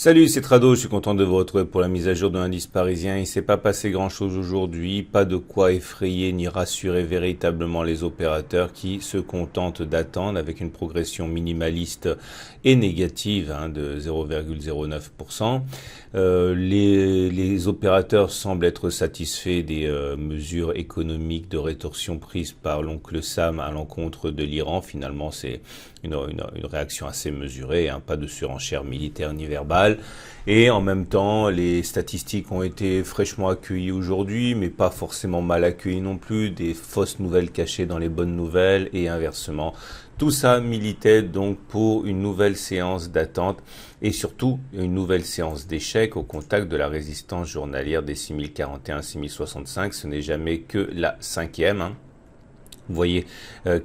Salut, c'est Trado, je suis content de vous retrouver pour la mise à jour de l'indice parisien. Il s'est pas passé grand chose aujourd'hui, pas de quoi effrayer ni rassurer véritablement les opérateurs qui se contentent d'attendre avec une progression minimaliste et négative de 0,09%. Les opérateurs semblent être satisfaits des mesures économiques de rétorsion prises par l'oncle Sam à l'encontre de l'Iran. Finalement, c'est une réaction assez mesurée, pas de surenchère militaire ni verbale. Et en même temps, les statistiques ont été fraîchement accueillies aujourd'hui, mais pas forcément mal accueillies non plus, des fausses nouvelles cachées dans les bonnes nouvelles et inversement. Tout ça militait donc pour une nouvelle séance d'attente et surtout une nouvelle séance d'échec au contact de la résistance journalière des 6041, 6065. Ce n'est jamais que la cinquième. Vous voyez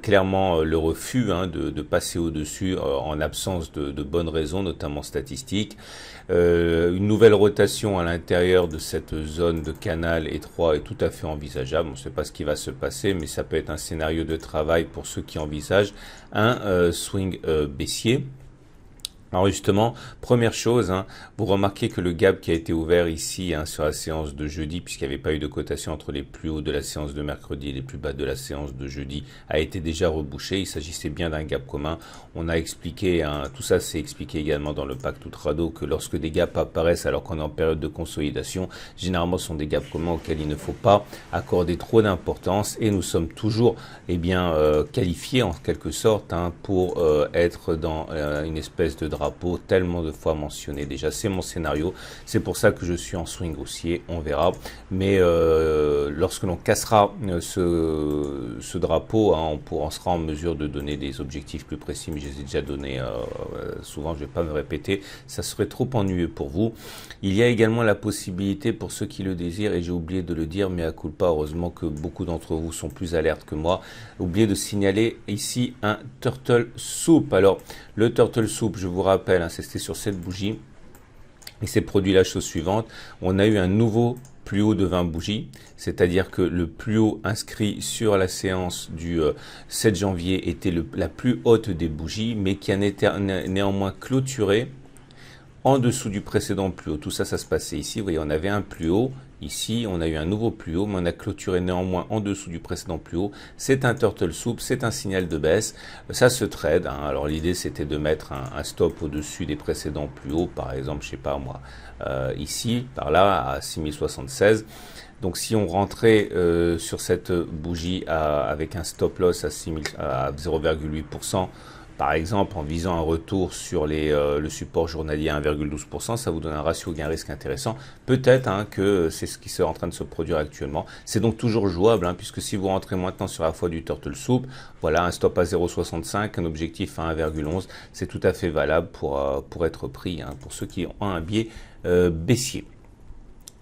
clairement le refus de passer au-dessus en absence de bonnes raisons, notamment statistiques. Une nouvelle rotation à l'intérieur de cette zone de canal étroit est tout à fait envisageable. On ne sait pas ce qui va se passer, mais ça peut être un scénario de travail pour ceux qui envisagent un swing baissier. Alors justement, première chose, vous remarquez que le gap qui a été ouvert ici sur la séance de jeudi, puisqu'il n'y avait pas eu de cotation entre les plus hauts de la séance de mercredi et les plus bas de la séance de jeudi, a été déjà rebouché. Il s'agissait bien d'un gap commun. On a expliqué, tout ça c'est expliqué également dans le pacte Outrado, que lorsque des gaps apparaissent alors qu'on est en période de consolidation, généralement ce sont des gaps communs auxquels il ne faut pas accorder trop d'importance et nous sommes toujours qualifiés en quelque sorte pour être dans une espèce de drapeau tellement de fois mentionné déjà. C'est mon scénario, c'est pour ça que je suis en swing haussier, on verra. Mais lorsque l'on cassera ce drapeau, on sera en mesure de donner des objectifs plus précis, mais je les ai déjà donnés souvent, je ne vais pas me répéter, ça serait trop ennuyeux pour vous. Il y a également la possibilité pour ceux qui le désirent, et j'ai oublié de le dire, mais à culpa, heureusement que beaucoup d'entre vous sont plus alertes que moi, oublié de signaler ici un turtle soup. Alors, le turtle soup, je vous rappelle, c'était sur cette bougie. Il s'est produit la chose suivante. On a eu un nouveau plus haut de 20 bougies, c'est-à-dire que le plus haut inscrit sur la séance du 7 janvier était la plus haute des bougies, mais qui a néanmoins clôturé en dessous du précédent plus haut. Tout ça, ça se passait ici. Vous voyez, on avait un plus haut. Ici, on a eu un nouveau plus haut, mais on a clôturé néanmoins en dessous du précédent plus haut. C'est un turtle soup, c'est un signal de baisse. Ça se trade. Alors l'idée, c'était de mettre un stop au-dessus des précédents plus hauts, par exemple, je sais pas moi, ici, par là, à 6076. Donc si on rentrait sur cette bougie avec un stop loss à 0,8%, par exemple, en visant un retour sur le support journalier à 1,12%, ça vous donne un ratio gain-risque intéressant. Peut-être que c'est ce qui est en train de se produire actuellement. C'est donc toujours jouable, puisque si vous rentrez maintenant sur la fois du turtle soup, voilà, un stop à 0,65, un objectif à 1,11, c'est tout à fait valable pour être pris, pour ceux qui ont un biais baissier.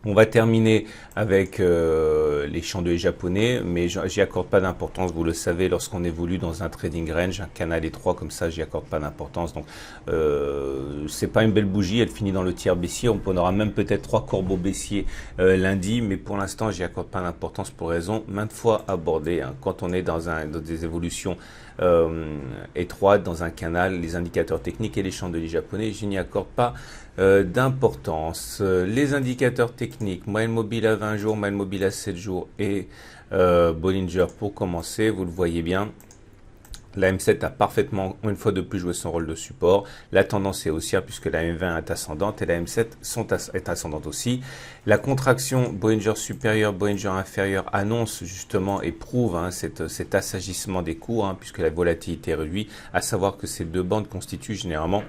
On va terminer avec les chandeliers japonais, mais j'y accorde pas d'importance, vous le savez, lorsqu'on évolue dans un trading range, un canal étroit comme ça, j'y accorde pas d'importance. Donc c'est pas une belle bougie, elle finit dans le tiers baissier, on aura même peut-être 3 corbeaux baissiers lundi, mais pour l'instant j'y accorde pas d'importance pour raison maintes fois abordées. Quand on est dans des évolutions étroites, dans un canal, les indicateurs techniques et les chandeliers japonais, je n'y accorde pas d'importance. Les indicateurs techniques, moyenne mobile à 20 jours, moyenne mobile à 7 jours et Bollinger pour commencer, vous le voyez bien. La M7 a parfaitement, une fois de plus, joué son rôle de support. La tendance est haussière puisque la M20 est ascendante et la M7 est ascendante aussi. La contraction Bollinger supérieur, Bollinger inférieur annonce justement et prouve cet assagissement des cours puisque la volatilité est réduite. À savoir que ces deux bandes constituent généralement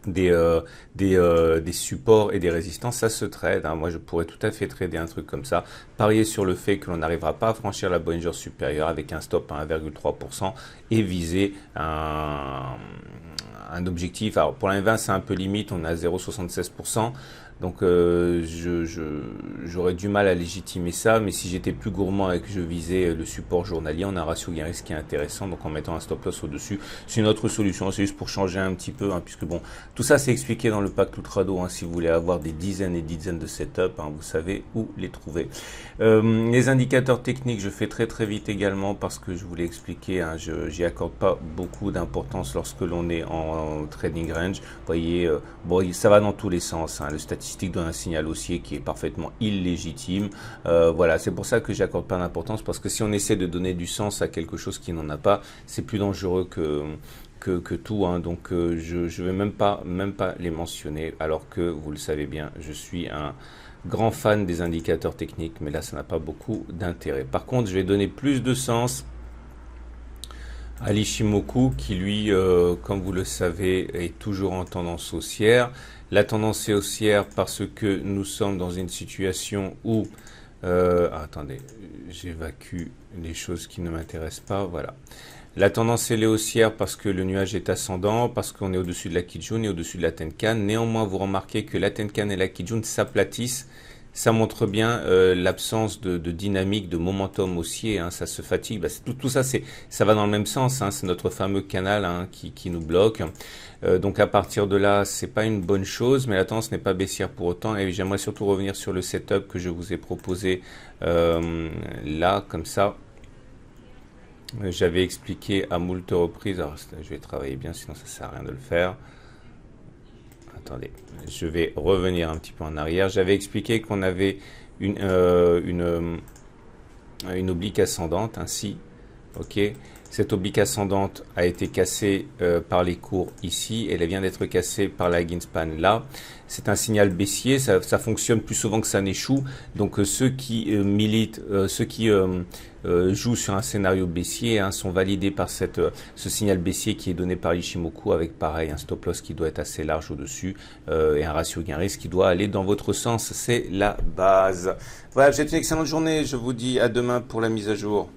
des supports et des résistances, ça se trade. Moi, je pourrais tout à fait trader un truc comme ça, parier sur le fait que l'on n'arrivera pas à franchir la Bollinger supérieure avec un stop à 1,3% et viser un objectif. Alors pour la M20, c'est un peu limite, on est à 0,76%. Donc j'aurais du mal à légitimer ça, mais si j'étais plus gourmand et que je visais le support journalier, on a un ratio gain risque qui est intéressant, donc en mettant un stop loss au-dessus, c'est une autre solution, c'est juste pour changer un petit peu, hein, puisque bon, tout ça c'est expliqué dans le pack Lutrado, hein, si vous voulez avoir des dizaines et dizaines de setups, hein, vous savez où les trouver. Les indicateurs techniques, je fais très vite également parce que je vous l'ai expliqué, hein, j'y accorde pas beaucoup d'importance lorsque l'on est en trading range. Vous voyez, bon, ça va dans tous les sens, hein, le statistique donne un signal haussier qui est parfaitement illégitime. Voilà, c'est pour ça que j'accorde pas d'importance, parce que si on essaie de donner du sens à quelque chose qui n'en a pas, c'est plus dangereux que tout, hein. Donc je vais même pas les mentionner, alors que vous le savez bien, je suis un grand fan des indicateurs techniques, mais là ça n'a pas beaucoup d'intérêt. Par contre, je vais donner plus de sens à l'Ichimoku qui lui, comme vous le savez, est toujours en tendance haussière. La tendance est haussière parce que nous sommes dans une situation où attendez, j'évacue les choses qui ne m'intéressent pas. Voilà. La tendance est haussière parce que le nuage est ascendant, parce qu'on est au-dessus de la Kijun et au-dessus de la Tenkan. Néanmoins, vous remarquez que la Tenkan et la Kijun s'aplatissent. Ça montre bien l'absence de dynamique, de momentum haussier, hein, ça se fatigue. Bah, tout ça, ça va dans le même sens, hein, c'est notre fameux canal, hein, qui nous bloque. Donc à partir de là, c'est pas une bonne chose, mais la tendance n'est pas baissière pour autant. Et j'aimerais surtout revenir sur le setup que je vous ai proposé là, comme ça. J'avais expliqué à moult reprises. Alors, je vais travailler bien, sinon ça sert à rien de le faire. Attendez, je vais revenir un petit peu en arrière. J'avais expliqué qu'on avait une oblique ascendante, ainsi. Ok. Cette oblique ascendante a été cassée par les cours ici. Elle vient d'être cassée par la Greenspan là. C'est un signal baissier. Ça fonctionne plus souvent que ça n'échoue. Donc ceux qui militent, ceux qui jouent sur un scénario baissier, hein, sont validés par ce signal baissier qui est donné par l'Ichimoku, avec pareil un stop loss qui doit être assez large au-dessus et un ratio gain risque qui doit aller dans votre sens. C'est la base. Voilà, j'ai une excellente journée. Je vous dis à demain pour la mise à jour.